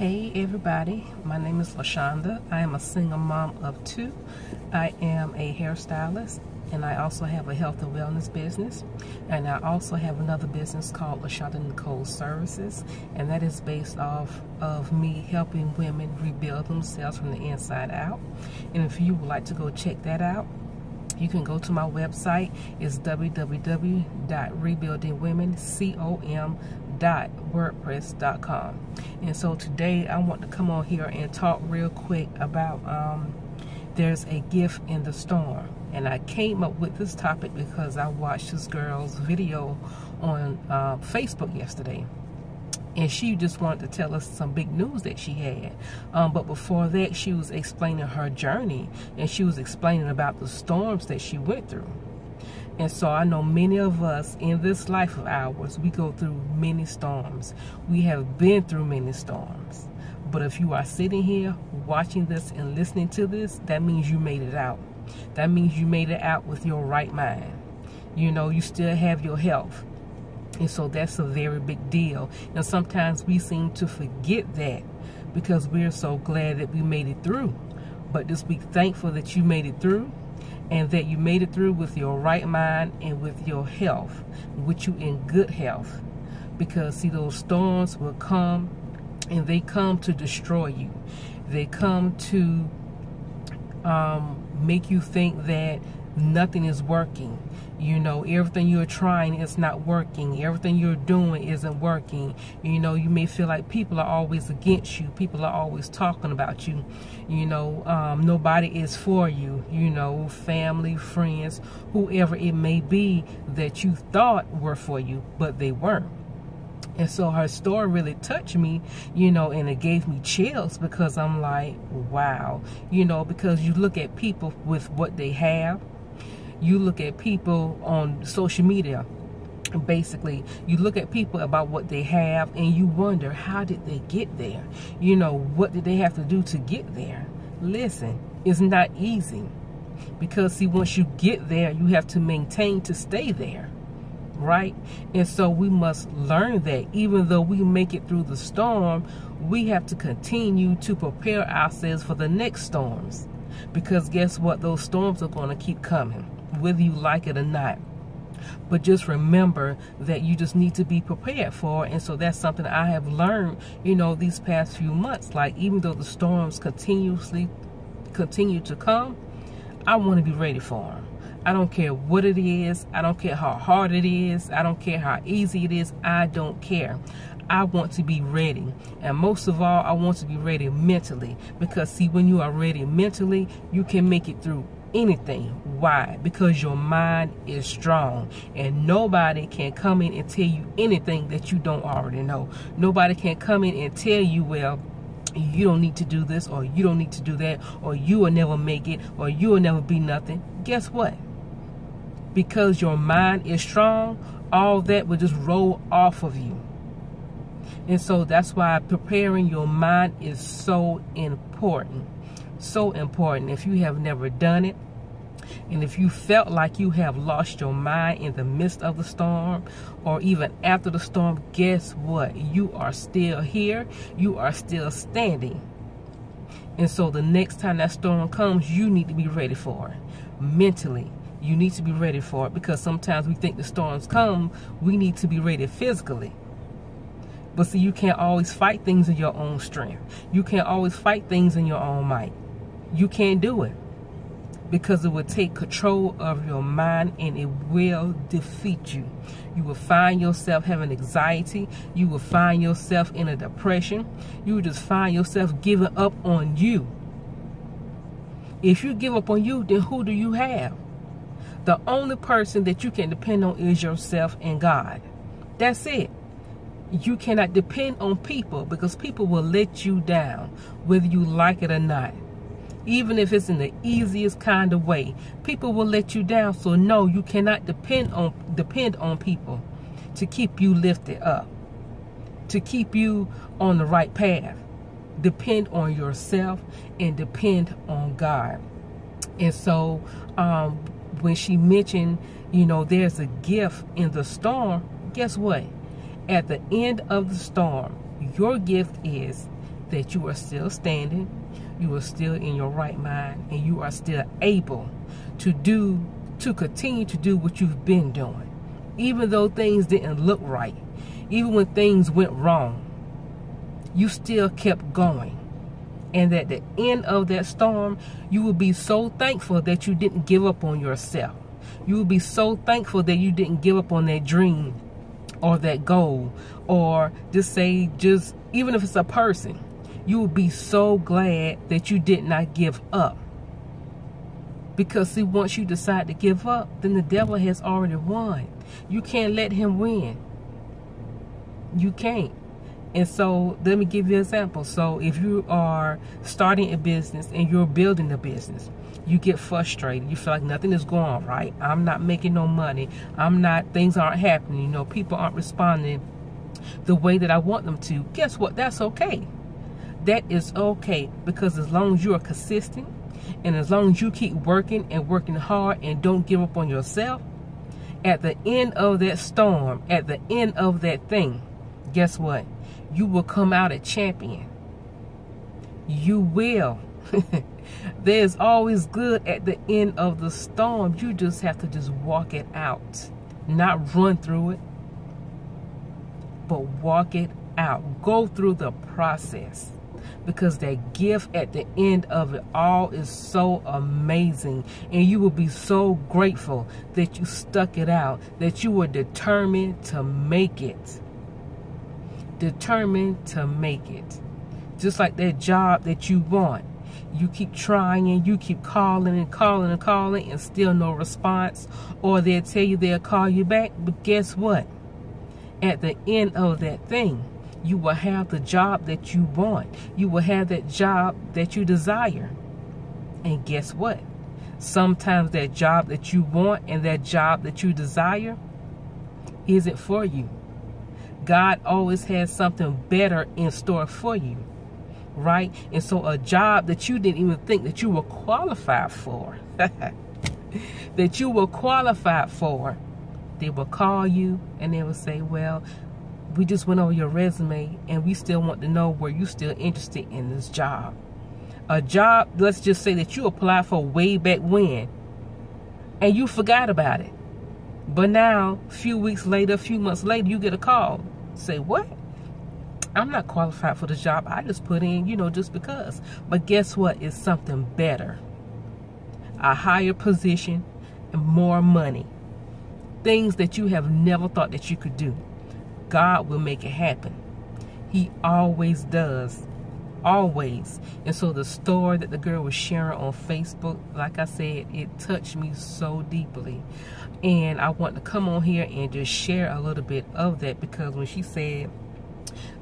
Hey everybody, my name is LaShonda. I am a single mom of two. I am a hairstylist and I also have a health and wellness business, and I also have another business called LaShonda Nicole Services, and that is based off of me helping women rebuild themselves from the inside out. And if you would like to go check that out, you can go to my website. It's www.rebuildingwomencom.wordpress.com. And so today I want to come on here and talk real quick about there's a gift in the storm. And I came up with this topic because I watched this girl's video on Facebook yesterday. And she just wanted to tell us some big news that she had. But before that, she was explaining her journey, and she was explaining about the storms that she went through. And so I know many of us in this life of ours, we go through many storms. We have been through many storms. But if you are sitting here watching this and listening to this, that means you made it out. That means you made it out with your right mind. You know, you still have your health. And so that's a very big deal. And sometimes we seem to forget that because we're so glad that we made it through. But just be thankful that you made it through, and that you made it through with your right mind and with your health, with you in good health. Because see, those storms will come, and they come to destroy you. They come to make you think that nothing is working. You know, everything you're trying is not working. Everything you're doing isn't working. You know, you may feel like people are always against you. People are always talking about you. You know, nobody is for you. You know, family, friends, whoever it may be that you thought were for you, but they weren't. And so her story really touched me, you know, and it gave me chills because I'm like, wow. You know, because you look at people with what they have. You look at people on social media, basically. You look at people about what they have and you wonder, how did they get there? You know, what did they have to do to get there? Listen, it's not easy. Because, see, once you get there, you have to maintain to stay there. Right? And so we must learn that even though we make it through the storm, we have to continue to prepare ourselves for the next storms. Because guess what? Those storms are going to keep coming, whether you like it or not. But just remember that you just need to be prepared for it. And so that's something I have learned, you know, these past few months. Like, even though the storms continue to come, I want to be ready for them. I don't care what it is. I don't care how hard it is. I don't care how easy it is. I don't care. I want to be ready. And most of all, I want to be ready mentally. Because, see, when you are ready mentally, you can make it through anything. Why? Because your mind is strong. And nobody can come in and tell you anything that you don't already know. Nobody can come in and tell you, well, you don't need to do this, or you don't need to do that, or you will never make it, or you will never be nothing. Guess what? Because your mind is strong, all that will just roll off of you. And so that's why preparing your mind is so important. So important. If you have never done it, and if you felt like you have lost your mind in the midst of the storm, or even after the storm, guess what? You are still here. You are still standing. And so the next time that storm comes, you need to be ready for it. Mentally, you need to be ready for it, because sometimes we think the storms come, we need to be ready physically. But see, you can't always fight things in your own strength. You can't always fight things in your own might. You can't do it. Because it will take control of your mind and it will defeat you. You will find yourself having anxiety. You will find yourself in a depression. You will just find yourself giving up on you. If you give up on you, then who do you have? The only person that you can depend on is yourself and God. That's it. You cannot depend on people, because people will let you down, whether you like it or not. Even if it's in the easiest kind of way, people will let you down. So no, you cannot depend on people to keep you lifted up, to keep you on the right path. Depend on yourself and depend on God. And so when she mentioned, you know, there's a gift in the storm, guess what? At the end of the storm, your gift is that you are still standing, you are still in your right mind, and you are still able to continue to do what you've been doing. Even though things didn't look right, even when things went wrong, you still kept going. And at the end of that storm, you will be so thankful that you didn't give up on yourself. You will be so thankful that you didn't give up on that dream or that goal, or just even if it's a person, you will be so glad that you did not give up. Because see, once you decide to give up, then the devil has already won. You can't let him win. You can't. And so let me give you an example. So if you are starting a business and you're building a business, you get frustrated. You feel like nothing is going right. I'm not making no money. Things aren't happening. You know, people aren't responding the way that I want them to. Guess what? That's okay. That is okay, because as long as you are consistent and as long as you keep working and working hard and don't give up on yourself, at the end of that storm, at the end of that thing, guess what? You will come out a champion. You will. There's always good at the end of the storm. You just have to just walk it out. Not run through it, but walk it out. Go through the process. Because that gift at the end of it all is so amazing. And you will be so grateful that you stuck it out. That you were determined to make it. Determined to make it. Just like that job that you want. You keep trying and you keep calling and calling and calling and still no response. Or they'll tell you they'll call you back. But guess what? At the end of that thing, you will have the job that you want. You will have that job that you desire. And guess what? Sometimes that job that you want and that job that you desire isn't for you. God always has something better in store for you, right? And so a job that you didn't even think that you were qualified for, that you were qualified for, they will call you and they will say, well, we just went over your resume and we still want to know where you're still interested in this job. A job, let's just say that you applied for way back when and you forgot about it. But now, a few weeks later, a few months later, you get a call. Say, what? I'm not qualified for the job I just put in, just because. But guess what? It's something better. A higher position and more money. Things that you have never thought that you could do. God will make it happen. He always does. Always. And so the story that the girl was sharing on Facebook, like I said, it touched me so deeply. And I want to come on here and just share a little bit of that, because when she said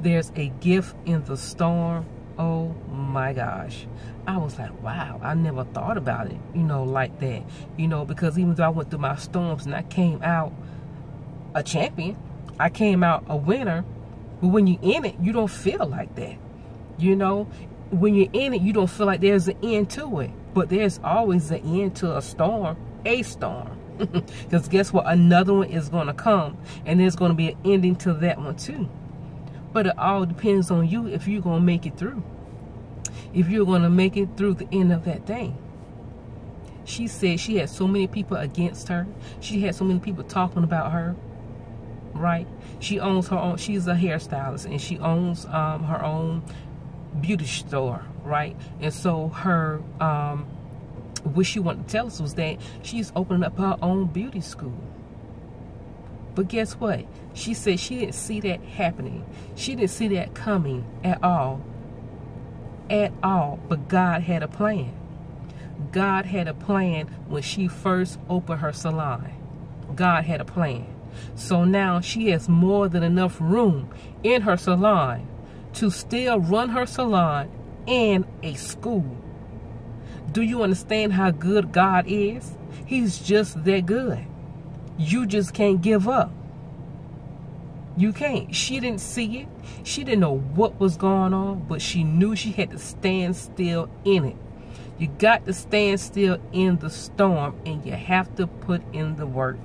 there's a gift in the storm, oh my gosh. I was like, wow, I never thought about it, like that. Because even though I went through my storms and I came out a champion, I came out a winner, but when you're in it, you don't feel like that. When you're in it, you don't feel like there's an end to it. But there's always an end to a storm. Because guess what? Another one is going to come, and there's going to be an ending to that one too. But it all depends on you if you're going to make it through. If you're going to make it through the end of that thing. She said she had so many people against her. She had so many people talking about her. Right? She owns her own, she's a hairstylist, and she owns her own beauty store, right? And so her what she wanted to tell us was that she's opening up her own beauty school. But guess what? She said she didn't see that happening. She didn't see that coming at all. At all. But God had a plan. God had a plan when she first opened her salon. God had a plan. So now she has more than enough room in her salon to still run her salon and a school. Do you understand how good God is? He's just that good. You just can't give up. You can't. She didn't see it. She didn't know what was going on, but she knew she had to stand still in it. You got to stand still in the storm, and you have to put in the work.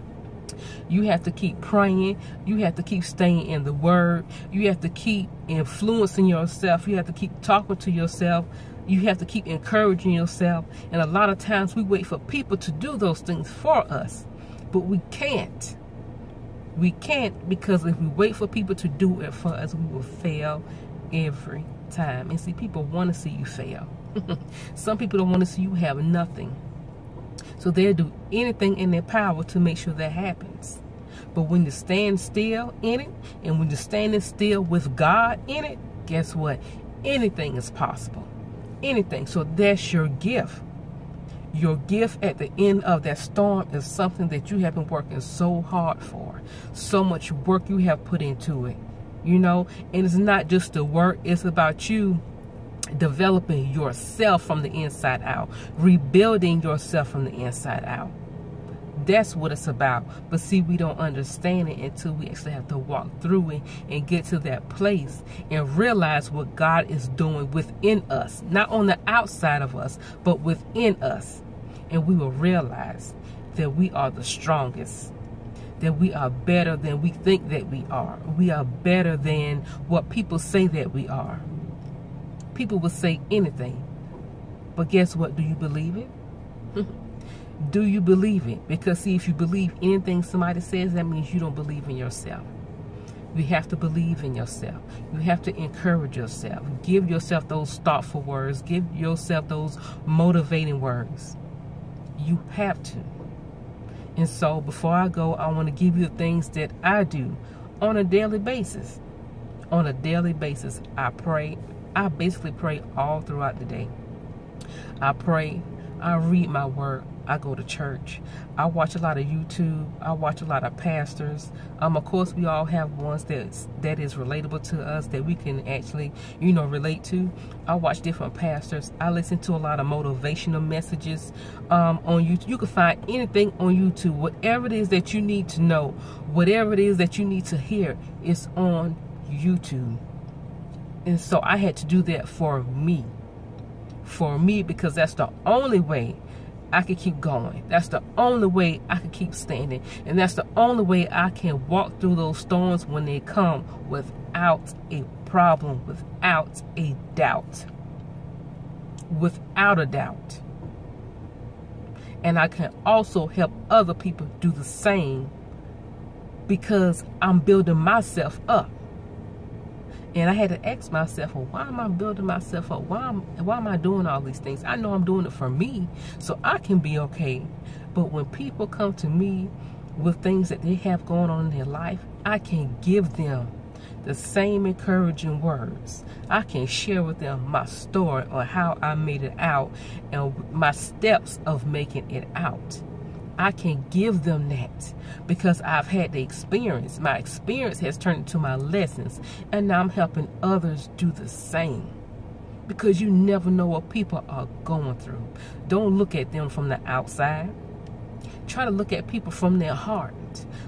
You have to keep praying. You have to keep staying in the word. You have to keep influencing yourself. You have to keep talking to yourself. You have to keep encouraging yourself. And a lot of times we wait for people to do those things for us, but we can't. We can't, because if we wait for people to do it for us, we will fail every time. And see, people want to see you fail. Some people don't want to see you have nothing. So they'll do anything in their power to make sure that happens. But when you stand still in it, and when you're standing still with God in it, guess what? Anything is possible. Anything. So that's your gift. Your gift at the end of that storm is something that you have been working so hard for. So much work you have put into it. You know, and it's not just the work. It's about you developing yourself from the inside out. Rebuilding yourself from the inside out. That's what it's about. But see, we don't understand it until we actually have to walk through it and get to that place and realize what God is doing within us. Not on the outside of us, but within us. And we will realize that we are the strongest. That we are better than we think that we are. We are better than what people say that we are. People will say anything. But guess what? Do you believe it? Do you believe it? Because see, if you believe anything somebody says, that means you don't believe in yourself. You have to believe in yourself. You have to encourage yourself. Give yourself those thoughtful words. Give yourself those motivating words. You have to. And so before I go, I want to give you the things that I do on a daily basis. On a daily basis, I pray. I basically pray all throughout the day. I pray. I read my word. I go to church. I watch a lot of YouTube. I watch a lot of pastors. Of course, we all have ones that is relatable to us, that we can actually, you know, relate to. I watch different pastors. I listen to a lot of motivational messages on YouTube. You can find anything on YouTube. Whatever it is that you need to know, whatever it is that you need to hear, is on YouTube. And so I had to do that for me. For me, because that's the only way I can keep going. That's the only way I can keep standing. And that's the only way I can walk through those storms when they come without a problem, without a doubt. Without a doubt. And I can also help other people do the same, because I'm building myself up. And I had to ask myself, well, why am I building myself up? Why am I doing all these things? I know I'm doing it for me, so I can be okay. But when people come to me with things that they have going on in their life, I can give them the same encouraging words. I can share with them my story on how I made it out and my steps of making it out. I can give them that because I've had the experience. My experience has turned into my lessons, and now I'm helping others do the same. Because you never know what people are going through. Don't look at them from the outside. Try to look at people from their heart.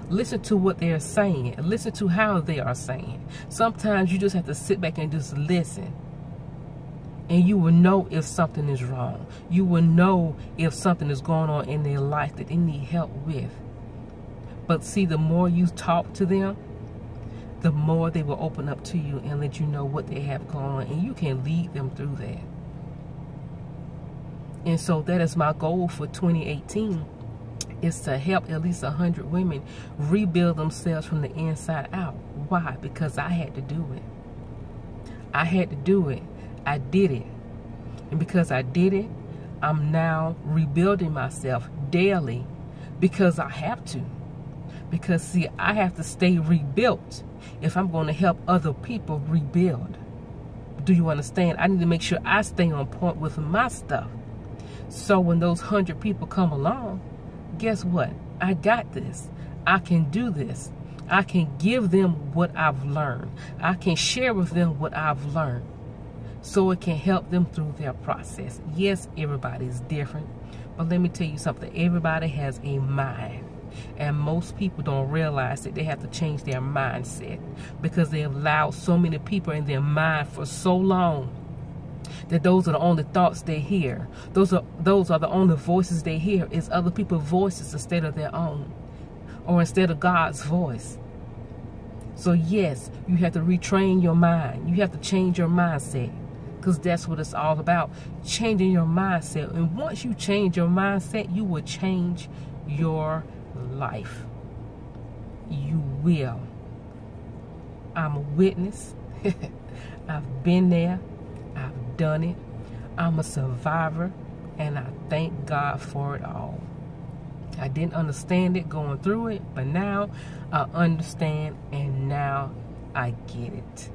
Listen to what they're saying. Listen to how they are saying. Sometimes you just have to sit back and just listen. And you will know if something is wrong. You will know if something is going on in their life that they need help with. But see, the more you talk to them, the more they will open up to you and let you know what they have going on. And you can lead them through that. And so that is my goal for 2018. Is to help at least 100 women rebuild themselves from the inside out. Why? Because I had to do it. I had to do it. I did it. And because I did it, I'm now rebuilding myself daily because I have to. Because, see, I have to stay rebuilt if I'm going to help other people rebuild. Do you understand? I need to make sure I stay on point with my stuff. So when those 100 people come along, guess what? I got this. I can do this. I can give them what I've learned. I can share with them what I've learned. So it can help them through their process. Yes, everybody's different. But let me tell you something. Everybody has a mind. And most people don't realize that they have to change their mindset. Because they have allowed so many people in their mind for so long that those are the only thoughts they hear. Those are the only voices they hear is other people's voices instead of their own. or instead of God's voice. So yes, you have to retrain your mind. You have to change your mindset, because that's what it's all about, changing your mindset. And once you change your mindset, you will change your life. You will. I'm a witness. I've been there. I've done it. I'm a survivor, and I thank God for it all. I didn't understand it going through it, but now I understand, and now I get it.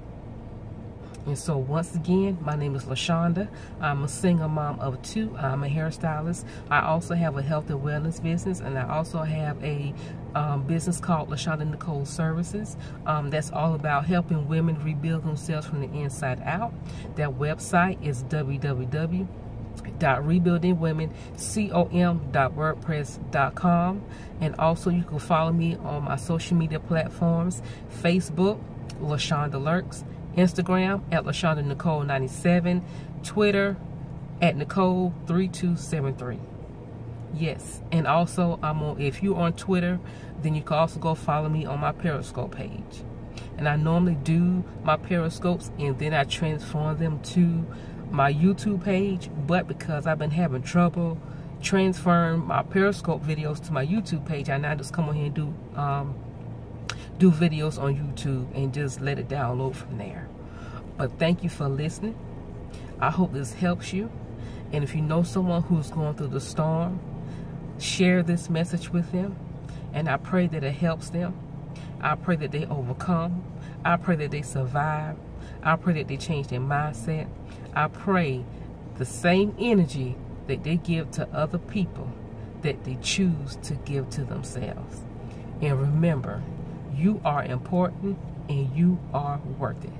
And so once again, my name is LaShonda. I'm a single mom of 2. I'm a hairstylist. I also have a health and wellness business, and I also have a business called LaShonda Nicole Services. That's all about helping women rebuild themselves from the inside out. That website is www.rebuildingwomencom.wordpress.com. And also you can follow me on my social media platforms: Facebook, LaShonda Lurks; Instagram at LaShonda Nicole 97, Twitter at Nicole3273. Yes, and also if you're on Twitter, then you can also go follow me on my Periscope page. And I normally do my Periscopes and then I transform them to my YouTube page, but because I've been having trouble transferring my Periscope videos to my YouTube page, I now just come on here and do videos on YouTube and just let it download from there. But thank you for listening. I hope this helps you. And if you know someone who's going through the storm, share this message with them. And I pray that it helps them. I pray that they overcome. I pray that they survive. I pray that they change their mindset. I pray the same energy that they give to other people, that they choose to give to themselves. And remember, you are important and you are worth it.